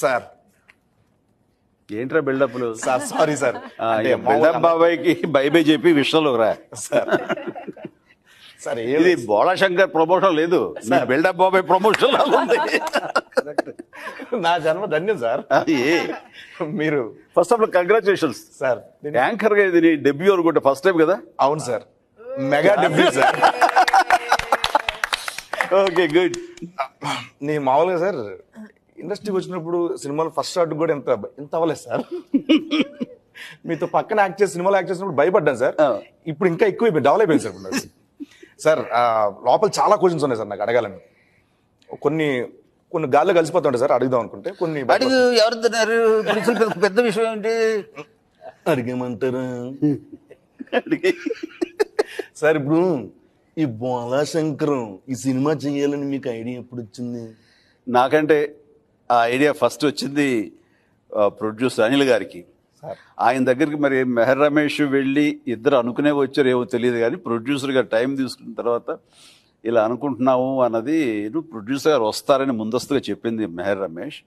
Sir ఏంట్రా బిల్డప్లు? Sir sorry sir buildup బాబాయ్కి by by చెప్పి విషయంలో రా. సార్ ఇది బోళాశంకర్ ప్రమోషన్ లేదు, బిల్డప్ బాబాయ్ ప్రమోషన్ లాగా ఉంది. నా జన్మ ధన్యం సార్. మీరు first of all congratulations sir. Anchor గా ఇది నీ డెబ్యూ అనుకుంటే ఫస్ట్ టైం కదా? అవును sir, mega debut sir. Okay good. నేను మామూలుగా సార్ ఇండస్ట్రీకి వచ్చినప్పుడు సినిమాలో ఫస్ట్ షాట్ కూడా ఎంత అవ్వలేదు సార్. మీతో పక్కన యాక్ట్ చేసి సినిమాలో యాక్ట్ చేసినప్పుడు భయపడ్డాను సార్. ఇప్పుడు ఇంకా ఎక్కువ డెవలప్ అయిపోయింది సార్. ఇప్పుడు సార్ లోపల చాలా క్వశ్చన్స్ ఉన్నాయి సార్ నాకు అడగాలని. కొన్ని కొన్ని గాల్లో కలిసిపోతుంటాయి సార్, అడుగుదాం అనుకుంటే కొన్ని ఎవరు తిన్నారు పెద్ద విషయం ఏంటి అడిగేమంటారా సార్? ఇప్పుడు ఈ బోలా శంకరం ఈ సినిమా చేయాలని మీకు ఐడియా ఎప్పుడు వచ్చింది? నాకంటే ఆ ఐడియా ఫస్ట్ వచ్చింది ప్రొడ్యూసర్ అనిల్ గారికి. ఆయన దగ్గరికి మరి మెహర్ రమేష్ వెళ్ళి ఇద్దరు అనుకునే వచ్చారు ఏమో తెలియదు, కానీ ప్రొడ్యూసర్ గారు టైం తీసుకున్న తర్వాత ఇలా అనుకుంటున్నాము అన్నది ప్రొడ్యూసర్ గారు వస్తారని ముందస్తుగా చెప్పింది మెహర్ రమేష్.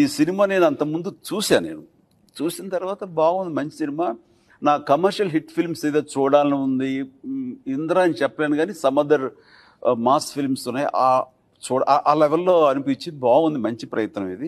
ఈ సినిమా నేను అంతకుముందు చూశాను. చూసిన తర్వాత బాగుంది, మంచి సినిమా. నా కమర్షియల్ హిట్ ఫిల్మ్స్ ఏదో చూడాలని ఉంది. ఇంద్ర అని చెప్పలేను కానీ సమ్ అదర్ మాస్ ఫిల్మ్స్ ఉన్నాయి, ఆ లెవెల్లో అనిపించి బాగుంది, మంచి ప్రయత్నం ఇది.